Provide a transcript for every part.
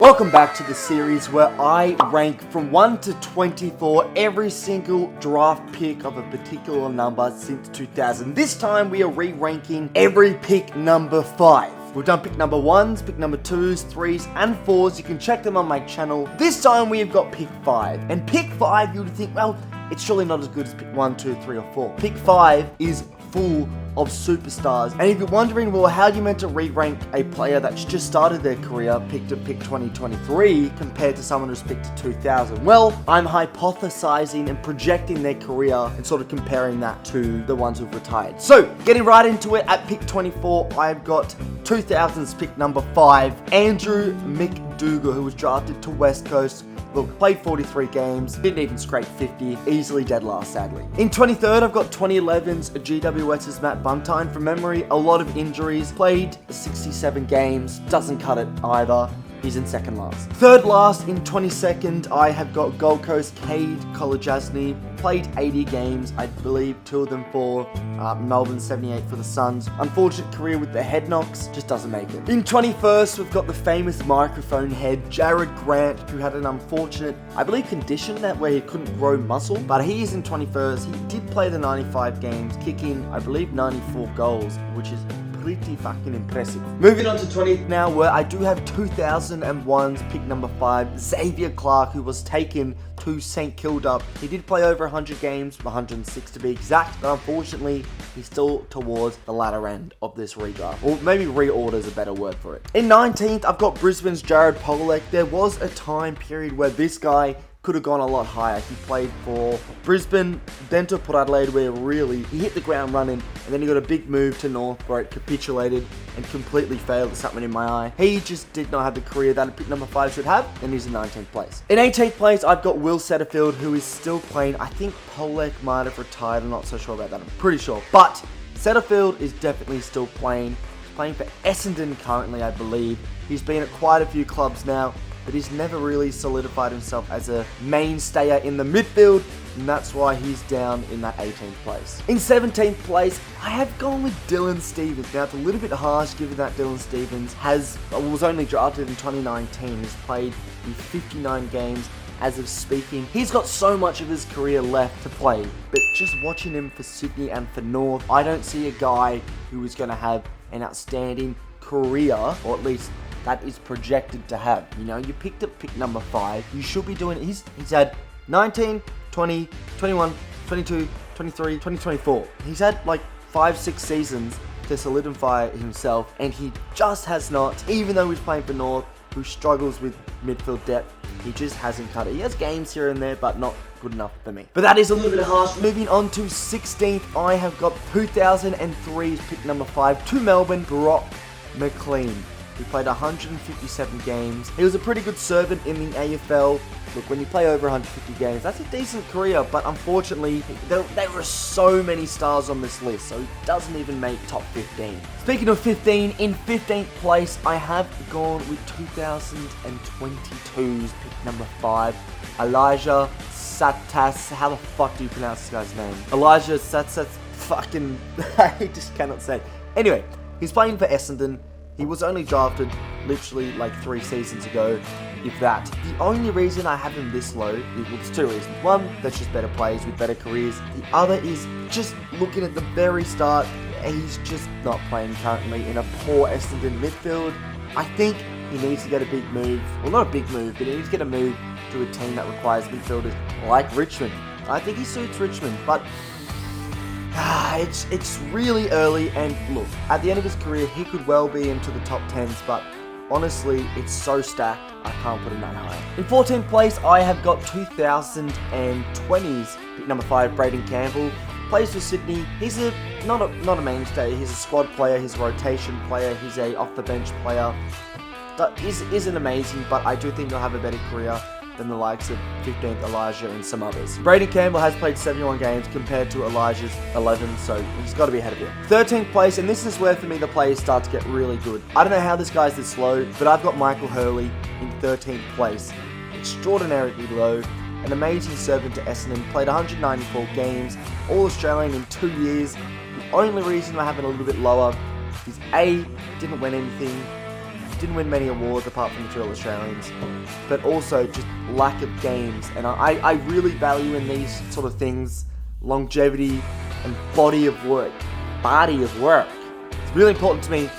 Welcome back to the series where I rank from 1 to 20 for every single draft pick of a particular number since 2000. This time we are re-ranking every pick number 5. We've done pick number 1s, pick number 2s, 3s, and 4s. You can check them on my channel. This time we have got pick 5. And pick 5, you would think, well, it's surely not as good as pick 1, 2, 3, or 4. Pick 5 is full of superstars. And if you're wondering, well, how are you meant to re-rank a player that's just started their career, picked at pick 2023, compared to someone who's picked at 2000? Well, I'm hypothesizing and projecting their career and sort of comparing that to the ones who've retired. So, getting right into it, at pick 24, I've got 2000's pick number 5, Andrew McDougall, who was drafted to West Coast. Look, played 43 games, didn't even scrape 50, easily dead last, sadly. In 23rd, I've got 2011's GWS's Matt Buntine. From memory, a lot of injuries, played 67 games, doesn't cut it either. He's in second last. Third last, in 22nd, I have got Gold Coast Cade Kolajasny. Played 80 games, I believe 2 of them for Melbourne, 78 for the Suns. Unfortunate career with the head knocks, just doesn't make it. In 21st, we've got the famous microphone head, Jared Grant, who had an unfortunate, I believe, condition that where he couldn't grow muscle. But he is in 21st. He did play the 95 games, kicking, I believe, 94 goals, which is pretty fucking impressive. Moving on to 20th now, where I do have 2001's pick number 5, Xavier Clark, who was taken to St Kilda. He did play over 100 games, 106 to be exact, but unfortunately, he's still towards the latter end of this redraft. Or maybe reorder is a better word for it. In 19th, I've got Brisbane's Jared Polec. There was a time period where this guy could have gone a lot higher. He played for Brisbane, then to Port Adelaide, where really he hit the ground running, and then he got a big move to North where it capitulated and completely failed. There's something in my eye. He just did not have the career that a pick number 5 should have, and he's in 19th place. In 18th place, I've got Will Setterfield, who is still playing. I think Polec might have retired. I'm not so sure about that. I'm pretty sure. But Setterfield is definitely still playing. He's playing for Essendon currently, I believe. He's been at quite a few clubs now, but he's never really solidified himself as a mainstayer in the midfield, and that's why he's down in that 18th place. In 17th place, I have gone with Dylan Stephens. Now, it's a little bit harsh given that Dylan Stephens was only drafted in 2019. He's played in 59 games as of speaking. He's got so much of his career left to play, but just watching him for Sydney and for North, I don't see a guy who is going to have an outstanding career, or at least that is projected to have. You know, you picked up pick number 5. You should be doing it. He's had 19, 20, 21, 22, 23, 2024. He's had like 5-6 seasons to solidify himself, and he just has not, even though he's playing for North, who struggles with midfield depth. He just hasn't cut it. He has games here and there, but not good enough for me. But that is a little bit harsh. Moving on to 16th, I have got 2003's pick number 5 to Melbourne, Brock McLean. He played 157 games. He was a pretty good servant in the AFL. Look, when you play over 150 games, that's a decent career, but unfortunately, there were so many stars on this list, so he doesn't even make top 15. Speaking of 15, in 15th place, I have gone with 2022's pick number 5, Elijah Satas. How the fuck do you pronounce this guy's name? Elijah Satas, fucking, I just cannot say it. Anyway, he's playing for Essendon. He was only drafted literally like 3 seasons ago, if that. The only reason I have him this low, there's 2 reasons. One, that's just better players with better careers. The other is just looking at the very start, he's just not playing currently in a poor Essendon midfield. I think he needs to get a big move. Well, not a big move, but he needs to get a move to a team that requires midfielders like Richmond. I think he suits Richmond, but it's really early, and look, at the end of his career, he could well be into the top 10s, but honestly, it's so stacked, I can't put him that high. In 14th place, I have got 2020's pick number 5, Braden Campbell. Plays for Sydney. He's not a mainstay, he's a squad player, he's a rotation player, he's a off-the-bench player. That isn't amazing, but I do think he'll have a better career than the likes of 15th Elijah and some others. Braden Campbell has played 71 games compared to Elijah's 11, so he's got to be ahead of him. 13th place, and this is where for me the players start to get really good. I don't know how this guy's this low, but I've got Michael Hurley in 13th place. Extraordinarily low. An amazing servant to Essendon. Played 194 games, all Australian in 2 years. The only reason I have it a little bit lower is A, didn't win anything, didn't win many awards apart from the 2 All-Australians, but also just lack of games. And I really value in these sort of things longevity and body of work. It's really important to me.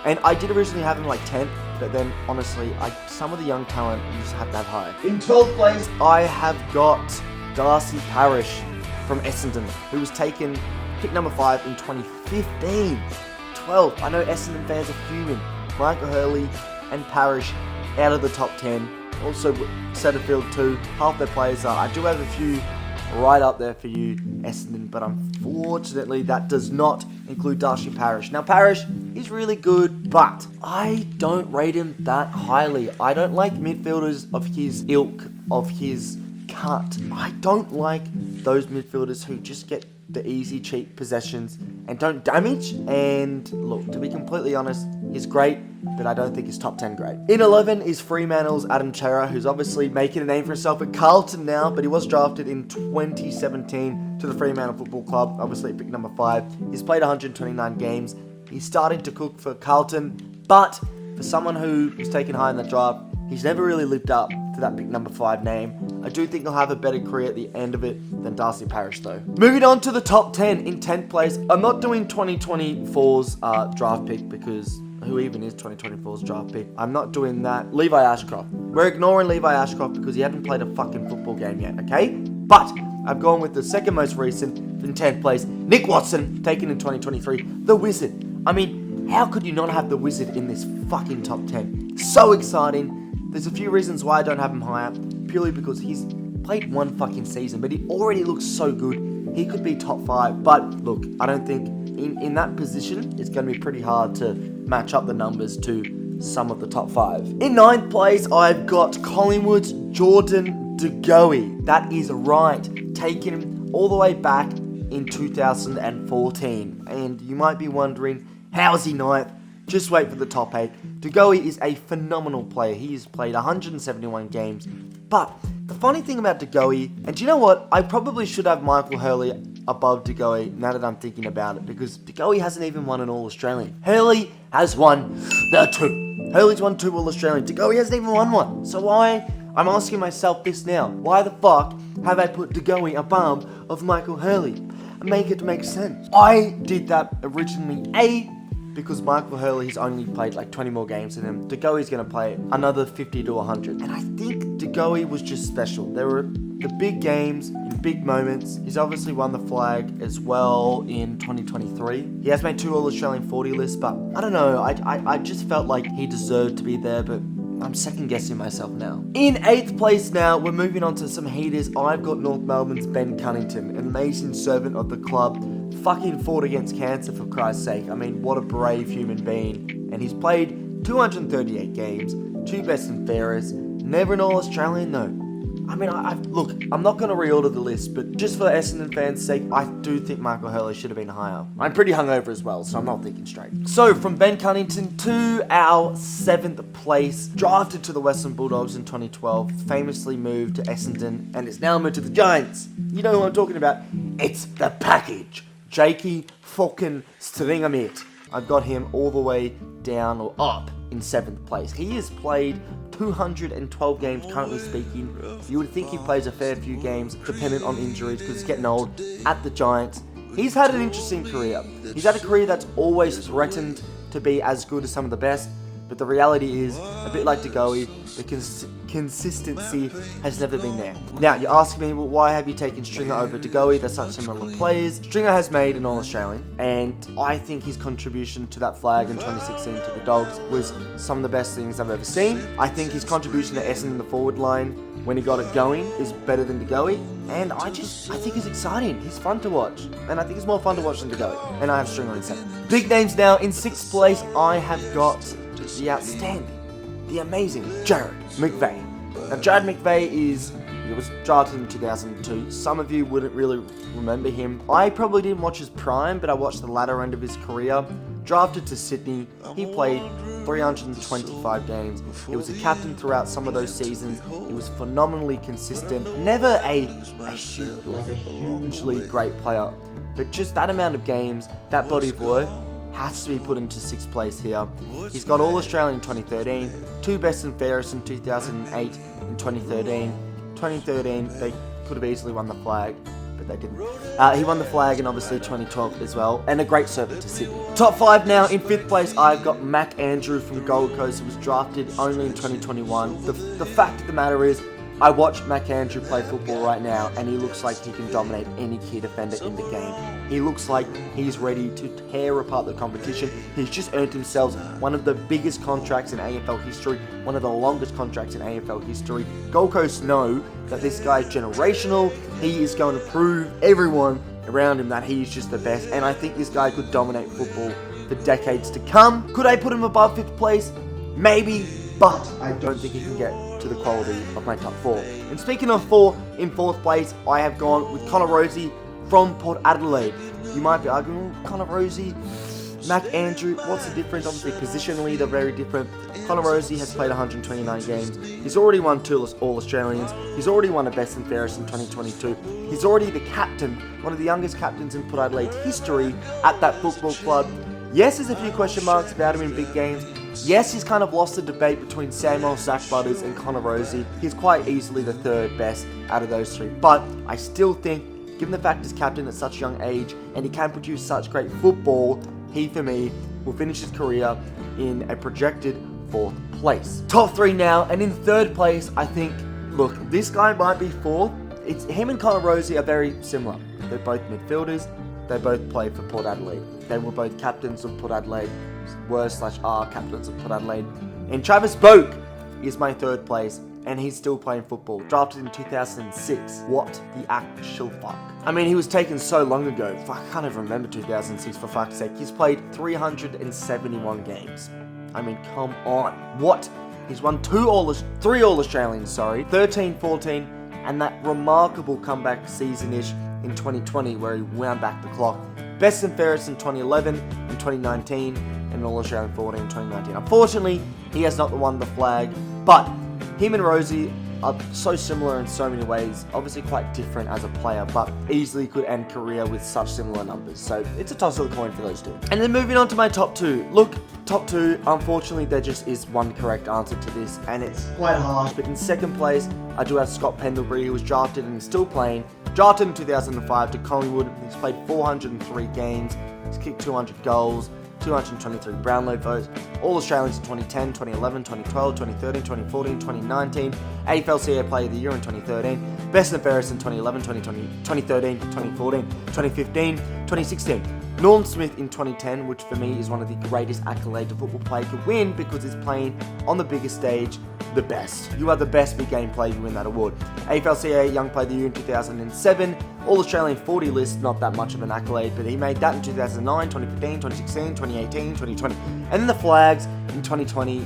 And I did originally have him like 10th, but then honestly, some of the young talent you just have to have high. In 12th place, I have got Darcy Parish from Essendon, who was taken pick number 5 in 2015. 12th. I know Essendon fans are fuming. Michael Hurley and Parish out of the top 10. Also, Setterfield too. Half their players are. I do have a few right up there for you, Essendon, but unfortunately that does not include Darcy Parish. Now, Parish is really good, but I don't rate him that highly. I don't like midfielders of his ilk, of his cut. I don't like those midfielders who just get the easy, cheap possessions and don't damage. And look, to be completely honest, he's great, but I don't think he's top 10 great. In 11 is Fremantle's Adam Chera, who's obviously making a name for himself at Carlton now, but he was drafted in 2017 to the Fremantle Football Club, obviously pick number 5. He's played 129 games. He's starting to cook for Carlton, but for someone who was taken high in the draft, he's never really lived up to that pick number 5 name. I do think he'll have a better career at the end of it than Darcy Parish though. Moving on to the top 10 in 10th place. I'm not doing 2024's draft pick because who even is 2024's draft pick? I'm not doing that. Levi Ashcroft. We're ignoring Levi Ashcroft because he hasn't played a fucking football game yet, okay? But I've gone with the second most recent in 10th place, Nick Watson, taken in 2023, the Wizard. I mean, how could you not have the Wizard in this fucking top 10? So exciting. There's a few reasons why I don't have him higher, purely because he's played one fucking season, but he already looks so good. He could be top 5, but look, I don't think in that position, it's going to be pretty hard to match up the numbers to some of the top 5. In 9th place, I've got Collingwood's Jordan De Goey. That is right, taking him all the way back in 2014. And you might be wondering, how is he 9th? Just wait for the top 8. De Goey is a phenomenal player. He has played 171 games. But the funny thing about De Goey, and do you know what? I probably should have Michael Hurley above De Goey now that I'm thinking about it, because De Goey hasn't even won an All-Australian. Hurley has won the 2. Hurley's won 2 All-Australians. De Goey hasn't even won one. So I'm asking myself this now. Why the fuck have I put De Goey above of Michael Hurley? Make it make sense. I did that originally, because Michael Hurley has only played like 20 more games than him. De Goey's going to play another 50 to 100. And I think De Goey was just special. There were the big games, in big moments. He's obviously won the flag as well in 2023. He has made 2 All-Australian 40 lists, but I don't know. I just felt like he deserved to be there, but I'm second guessing myself now. In 8th place now, we're moving on to some heaters. I've got North Melbourne's Ben Cunnington, an amazing servant of the club. Fucking fought against cancer, for Christ's sake. I mean, what a brave human being. And he's played 238 games, 2 best and fairest, never an All-Australian though. I mean, look, I'm not going to reorder the list, but just for Essendon fans' sake, I do think Michael Hurley should have been higher. I'm pretty hungover as well, so I'm not thinking straight. So, from Ben Cunnington to our 7th place, drafted to the Western Bulldogs in 2012, famously moved to Essendon, and is now moved to the Giants. You know who I'm talking about? It's the package. Jakey fucking Stringamit. I've got him all the way down or up in 7th place. He has played 212 games currently speaking. You would think he plays a fair few games dependent on injuries because he's getting old at the Giants. He's had an interesting career. He's had a career that's always threatened to be as good as some of the best, but the reality is, a bit like De Goey, the consistency has never been there. Now, you're asking me, well, why have you taken Stringer over De Goey? They're such similar players. Stringer has made an All-Australian, and I think his contribution to that flag in 2016 to the Dogs was some of the best things I've ever seen. I think his contribution to Essendon in the forward line when he got it going is better than De Goey, and I think he's exciting. He's fun to watch, and I think it's more fun to watch than De Goey, and I have Stringer in 7th. Big names now. In 6th place, I have got the outstanding, the amazing Jared McVeigh. Now, Jared McVeigh he was drafted in 2002. Some of you wouldn't really remember him. I probably didn't watch his prime, but I watched the latter end of his career. Drafted to Sydney, he played 325 games. He was a captain throughout some of those seasons. He was phenomenally consistent. Never a hugely great player, but just that amount of games, that body of work, has to be put into 6th place here. He's got All-Australian in 2013, 2 best and fairest in 2008 and 2013. 2013, they could have easily won the flag, but they didn't. He won the flag in obviously 2012 as well, and a great servant to Sydney. Top 5 now. In 5th place, I've got Mac Andrew from Gold Coast, who was drafted only in 2021. The fact of the matter is, I watch Mac Andrew play football right now, and he looks like he can dominate any key defender in the game. He looks like he's ready to tear apart the competition. He's just earned himself one of the biggest contracts in AFL history, one of the longest contracts in AFL history. Gold Coast know that this guy is generational. He is going to prove everyone around him that he's just the best, and I think this guy could dominate football for decades to come. Could I put him above 5th place? Maybe, but I don't think he can get to the quality of my top 4. And speaking of 4, in 4th place, I have gone with Connor Rozee from Port Adelaide. You might be arguing, Connor Rozee, Mac Andrew, what's the difference? Obviously, positionally, they're very different. Connor Rozee has played 129 games. He's already won 2 All-Australians. He's already won a Best and Fairest in 2022. He's already the captain, one of the youngest captains in Port Adelaide's history at that football club. Yes, there's a few question marks about him in big games. Yes, he's kind of lost the debate between Samuel Zach Butters and Connor Rozee. He's quite easily the 3rd best out of those 3. But I still think, given the fact he's captain at such a young age and he can produce such great football, he, for me, will finish his career in a projected 4th place. Top 3 now, and in 3rd place, I think, look, this guy might be 4th. It's him and Connor Rozee are very similar. They're both midfielders. They both play for Port Adelaide. They were both captains of Port Adelaide, were/are captains of Port Adelaide. And Travis Boak is my 3rd place, and he's still playing football. Drafted in 2006. What the actual fuck? I mean, he was taken so long ago. Fuck, I can't even remember 2006 for fuck's sake. He's played 371 games. I mean, come on. What? He's won 3 All-Australians, 13, 14, and that remarkable comeback season-ish in 2020 where he wound back the clock. Best and fairest in 2011 and 2019, and All-Australian 14 in 2019. Unfortunately, he has not won the flag, but him and Rozee are so similar in so many ways. Obviously quite different as a player, but easily could end career with such similar numbers. So it's a toss of the coin for those 2. And then moving on to my top 2. Look, top 2, unfortunately there just is one correct answer to this, and it's quite harsh. But in 2nd place, I do have Scott Pendlebury, who was drafted and is still playing. Drafted in 2005 to Collingwood. He's played 403 games. He's kicked 200 goals. 223 Brownlow votes, All-Australians in 2010, 2011, 2012, 2013, 2014, 2019, AFL Player of the Year in 2013, Best and Fairest in 2011, 2020, 2013, 2014, 2015, 2016. Norm Smith in 2010, which for me is one of the greatest accolades a football player could win because he's playing on the biggest stage, the best. You are the best big game player, you win that award. AFL Young Player of the Year in 2007, All-Australian 40 list, not that much of an accolade, but he made that in 2009, 2015, 2016, 2018, 2020. And then the flags in 2010,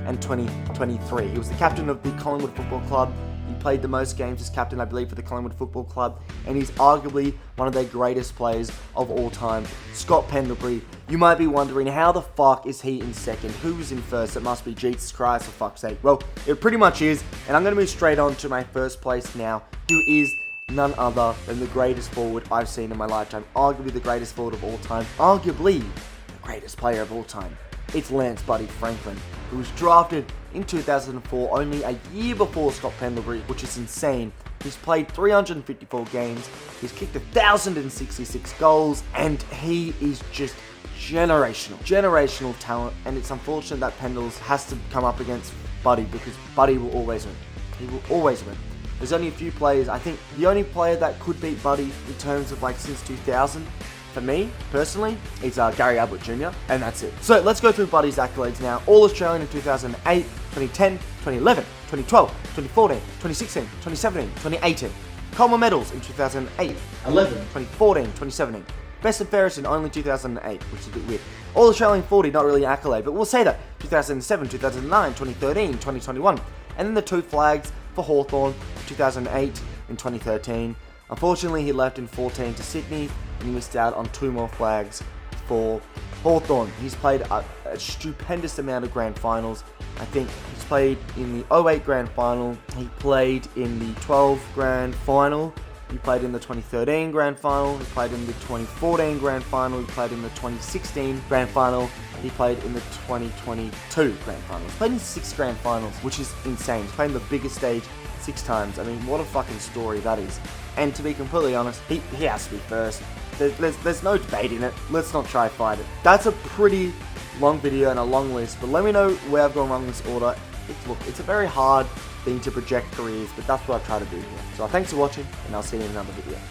and 2023. He was the captain of the Collingwood Football Club. He played the most games as captain, I believe, for the Collingwood Football Club, and he's arguably one of their greatest players of all time. Scott Pendlebury. You might be wondering, how the fuck is he in 2nd? Who is in 1st? It must be Jesus Christ, for fuck's sake. Well, it pretty much is, and I'm going to move straight on to my 1st place now, who is none other than the greatest forward I've seen in my lifetime. Arguably the greatest forward of all time. Arguably the greatest player of all time. It's Lance Buddy Franklin, who was drafted in 2004, only a year before Scott Pendlebury, which is insane. He's played 354 games, he's kicked 1,066 goals, and he is just generational talent, and it's unfortunate that Pendles has to come up against Buddy, because Buddy will always win. He will always win. There's only a few players. I think the only player that could beat Buddy in terms of since 2000, for me, personally, is Gary Ablett Jr., and that's it. So let's go through Buddy's accolades now. All-Australian in 2008, 2010, 2011, 2012, 2014, 2016, 2017, 2018. Coleman medals in 2008, 11, 2014, 2017. Best and fairest in only 2008, which is a bit weird. All-Australian 40, not really an accolade, but we'll say that. 2007, 2009, 2013, 2021. And then the 2 flags for Hawthorn, 2008 and 2013. Unfortunately, he left in 2014 to Sydney, and he missed out on 2 more flags for Hawthorn. He's played a stupendous amount of grand finals. I think he's played in the 08 grand final, he played in the 12 grand final, He played in the 2013 Grand Final, he played in the 2014 Grand Final, he played in the 2016 Grand Final, he played in the 2022 Grand Final. He's played in 6 Grand Finals, which is insane. He's played in the biggest stage 6 times. I mean, what a fucking story that is. And to be completely honest, he has to be first. There's no debate in it. Let's not try to fight it. That's a pretty long video and a long list, but let me know where I've gone wrong in this order. Look, it's a very hard thing to project careers, but that's what I try to do here. So thanks for watching, and I'll see you in another video.